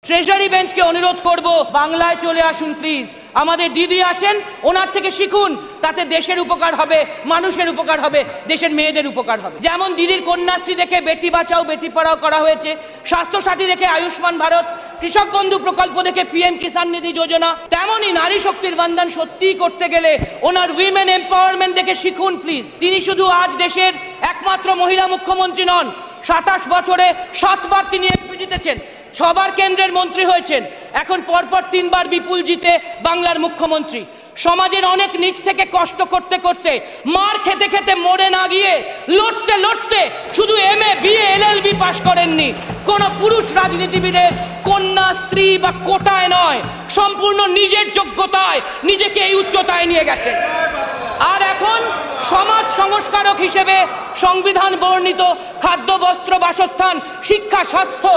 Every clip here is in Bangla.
ট্রেজারি বেঞ্চকে অনুরোধ করব, বাংলায় চলে আসুন প্লিজ। আমাদের দিদি আছেন, ওনার থেকে শিখুন, তাতে দেশের উপকার হবে, মানুষের উপকার হবে, দেশের মেয়েদের উপকার হবে। যেমন দিদির কন্যাশ্রী দেখে বেটি বাঁচাও বেটি পড়াও করা হয়েছে, স্বাস্থ্যসাথী দেখে আয়ুষ্মান ভারত, কৃষক বন্ধু প্রকল্প দেখে পিএম কিষাণ নিধি যোজনা, তেমনই নারী শক্তির বন্দন সত্যিই করতে গেলে ওনার উইমেন এম্পাওয়ারমেন্ট দেখে শিখুন প্লিজ। তিনি শুধু আজ দেশের একমাত্র মহিলা মুখ্যমন্ত্রী নন, 27 বছরে 7 বার তিনি এমপি জিতেছেন, 6 বার কেন্দ্রের মন্ত্রী হয়েছেন, এখন পরপর 3 বার বিপুল জিতে বাংলার মুখ্যমন্ত্রী। সমাজের অনেক নিচ থেকে কষ্ট করতে করতে, মার খেতে খেতে মরে না গিয়ে, লড়তে লড়তে শুধু MA BA LLB পাশ করেননি। কোন পুরুষ রাজনীতিবিদের কন্যা, স্ত্রী বা কোটায় নয়, সম্পূর্ণ নিজের যোগ্যতায় নিজেকে এই উচ্চতায় নিয়ে গেছেন। আর এখন সমাজ সংস্কারক হিসেবে সংবিধান বর্ণিত খাদ্য, বস্ত্র, বাসস্থান, শিক্ষা, স্বাস্থ্য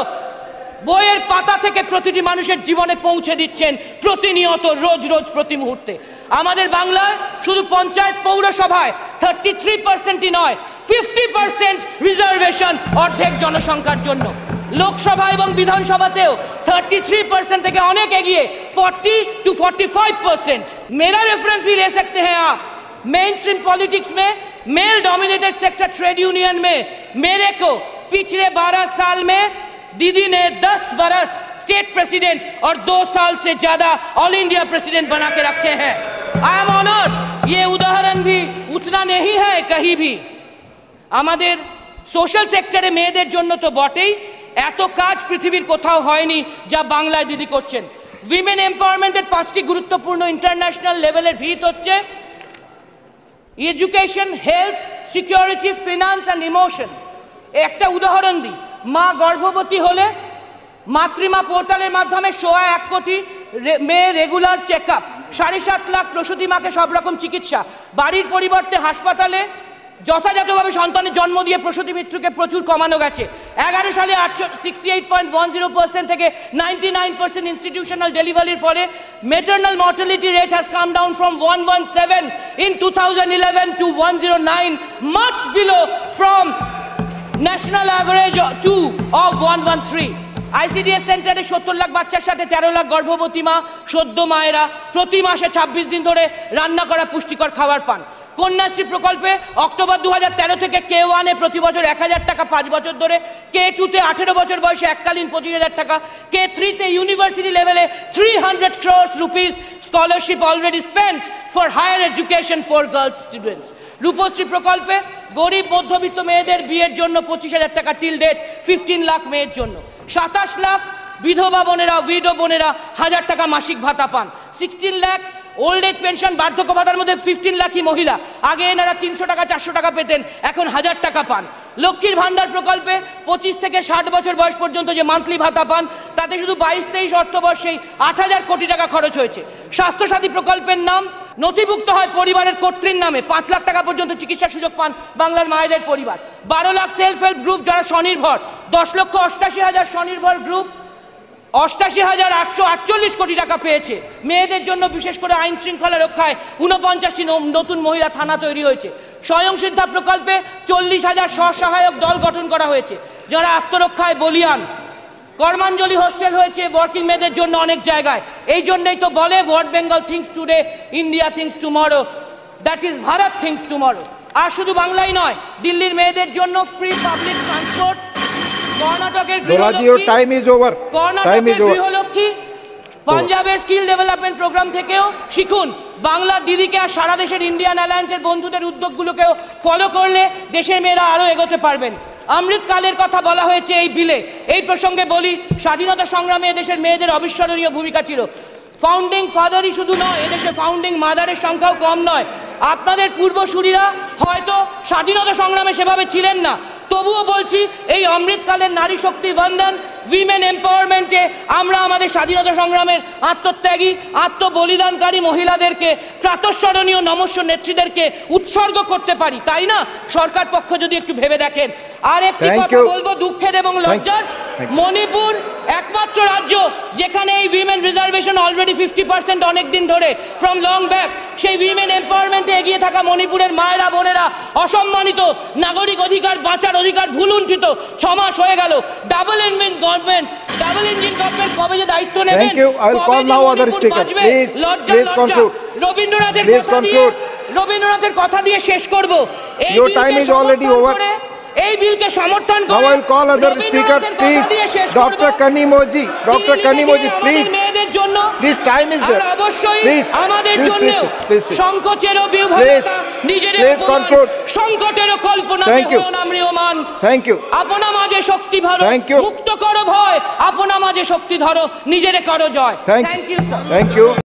বইয়ের পাতা থেকে প্রতিটি মানুষের জীবনে পৌঁছে দিচ্ছেন প্রতিনিয়ত, রোজ রোজ, প্রতি মুহূর্তে। আমাদের বাংলায় শুধু পঞ্চায়েত পৌরসভায় 33%ই নয়, 50% রিজার্ভেশন অর্ধেক জনসংখ্যার জন্য। লোকসভা এবং বিধানসভাতেও 33% থেকে অনেক এগিয়ে 40 to 45%। मेरा रेफरेंस भी ले सकते हैं आप। मेन स्ट्रीम पॉलिटिक्स में, male dominated sector trade union में मेरे को पिछले 12 साल में दीदी ने 10 बरस स्टेट प्रेसिडेंट और 2 साल से ज्यादा ऑल इंडिया प्रेसिडेंट बना के रखे हैं। I am honoured. ये उदाहरण भी उतना नहीं है कहीं भी। আমাদের সোশ্যাল সেক্টরে মেয়েদের জন্য তো বটেই, এত কাজ পৃথিবীর কোথাও হয়নি যা বাংলায় দিদি করছেন। উইমেন এম্পাওয়ারমেন্টের 5টি গুরুত্বপূর্ণ ইন্টারন্যাশনাল লেভেলের ভিত হচ্ছে education, health, security, finance and emotion. একটা উদাহরণ দিই, মা গর্ভবতী হলে মাতৃমা পোর্টালের মাধ্যমে 1.25 কোটি মেয়ে রেগুলার চেক আপ, 7.5 লাখ প্রসূতি মাকে সব রকম চিকিৎসা, বাড়ির পরিবর্তে হাসপাতালে যথাযথভাবে সন্তানের জন্ম দিয়ে প্রসূতি মৃত্যুকে প্রচুর কমানো গেছে। 11 সালে 68.10% থেকে 99% ইনস্টিটিউশনাল ডেলিভারির ফলে maternal mortality rate has come down from 117 in 2011 to 109, much below from national average of 113। ICDS সেন্টারে 70 লাখ বাচ্চার সাথে 13 লাখ গর্ভবতী মা, সদ্য মায়েরা প্রতি মাসে 26 দিন ধরে রান্না করা পুষ্টিকর খাবার পান। কন্যাশ্রী প্রকল্পে অক্টোবর 2013 থেকে K1 এ প্রতি বছর 1000 টাকা 5 বছর ধরে, K2 তে 18 বছর বয়সে এককালীন 25,000 টাকা, K3 তে ইউনিভার্সিটি লেভেলে 300 crores rupees scholarship already spent for higher education for girls students. Rupashree প্রকল্পে গরিব মধ্যবিত্ত মেয়েদের বিয়ের জন্য 25,000 টাকা টিল ডেট, 15 লাখ মেয়ের জন্য। 27 লাখ বিধবা বোনেরা, উইডো বোনেরা 1000 টাকা মাসিক ভাতা পান। 16 লাখ ওল্ড এজ পেনশন, বার্ধক্য ভাতার মধ্যে 15 লাখই মহিলা। আগে এনারা 300 টাকা 400 টাকা পেতেন, এখন 1000 টাকা পান। লক্ষ্মীর ভান্ডার প্রকল্পে 25 থেকে 60 বছর বয়স পর্যন্ত যে মান্থলি ভাতা পান, তাতে শুধু 22-23 অর্থবর্ষেই 8,000 কোটি টাকা খরচ হয়েছে। স্বাস্থ্যসাথী প্রকল্পের নাম নথিভুক্ত হয় পরিবারের কর্ত্রীর নামে, 5 লাখ টাকা পর্যন্ত চিকিৎসার সুযোগ পান বাংলার মায়েদের পরিবার। 12 লাখ সেলফ হেল্প গ্রুপ যারা স্বনির্ভর, 10,88,000 স্বনির্ভর গ্রুপ 88,848 কোটি টাকা পেয়েছে। মেয়েদের জন্য বিশেষ করে আইন শৃঙ্খলা রক্ষায় 49টি নতুন মহিলা থানা তৈরি হয়েছে। স্বয়ংসিদ্ধা প্রকল্পে 40,000 স্বসহায়ক দল গঠন করা হয়েছে যারা আত্মরক্ষায় বলিয়ান। কর্মাঞ্জলি হোস্টেল হয়েছে ওয়ার্কিং মেয়েদের জন্য অনেক জায়গায়। এই জন্যই তো বলে what Bengal thinks today, India thinks tomorrow, that is Bharat thinks tomorrow. আর শুধু বাংলাই নয়, দিল্লির মেয়েদের জন্য ফ্রি পাবলিক ট্রান্সপোর্ট, কর্ণাটকের গৃহলক্ষ্মী, পাঞ্জাবের স্কিল ডেভেলপমেন্ট প্রোগ্রাম থেকেও শিখুন। বাংলা দিদিকে আর সারা দেশের ইন্ডিয়ান অ্যালায়েন্সের বন্ধুদের উদ্যোগগুলোকেও ফলো করলে দেশের মেয়েরা আরও এগোতে পারবেন। অমৃতকালের কথা বলা হয়েছে এই বিলে। এই প্রসঙ্গে বলি, স্বাধীনতা সংগ্রামে দেশের মেয়েদের অবিস্মরণীয় ভূমিকা ছিল। ফাউন্ডিং ফাদারই শুধু নয়, এদেশে ফাউন্ডিং মাদারের সংখ্যাও কম নয়। আপনাদের পূর্বসূরীরা হয়তো স্বাধীনতা সংগ্রামে সেভাবে ছিলেন না, তবুও বলছি এই অমৃতকালের নারী শক্তি বন্দন, উইমেন এম্পাওয়ারমেন্টে আমরা আমাদের স্বাধীনতা সংগ্রামের আত্মত্যাগী, আত্মবলিদানকারী মহিলাদেরকে, প্রাতঃস্মরণীয় নমস্য নেত্রীদেরকে উৎসর্গ করতে পারি, তাই না? সরকার পক্ষ যদি একটু ভেবে দেখেন। আর একটি কথা বলবো দুঃখের এবং লজ্জার, মণিপুর একমাত্র রাজ্য যেখানে এই উইমেন রিজার্ভেশন অলরেডি 50% অনেক দিন ধরে, ফ্রম লং ব্যাক। সেই উইমেন এম্পাওয়ারমেন্টে এগিয়ে থাকা মণিপুরের মায়েরা বোনেরা অসম্মানিত, নাগরিক অধিকার বাঁচার অধিকার ভুলুণ্ঠিত। 6 মাস হয়ে গেল। ডাবল ইঞ্জিন গভর্নমেন্ট কবে যে নেবেন। Thank you. I will call now other speaker. Please, please conclude. রবীন্দ্রনাথের Please কথা দিয়ে conclude. রবীন্দ্রনাথের কথা দিয়ে শেষ করব। এই Your বিলকে time is already সমর্থন over. করে, এই বিলকে সমর্থন Now করে I will call other speaker. রবীন্দ্রনাথের কথা Please, দিয়ে শেষ করব। Dr. Kanimoji. Dr. তিনি Kanimoji, লিখেছেন please. আমাদের মেয়েদের জন্য, Please, time is R there. অবশ্যই Please, আমাদের please, জন্য please sit. সংকোচেরও Please, বিহ্বলতা, নিজের please conclude. সংকটেরও Kalpana Thank you. না ম্রিয়মান। Thank you. আপনা মাঝে শক্তি ধরো, Thank you. মুক্ত করো ভয়, আপনা মাঝে শক্তি ধরো, নিজেরে করো জয়। Thank thank you. You sir. Thank you.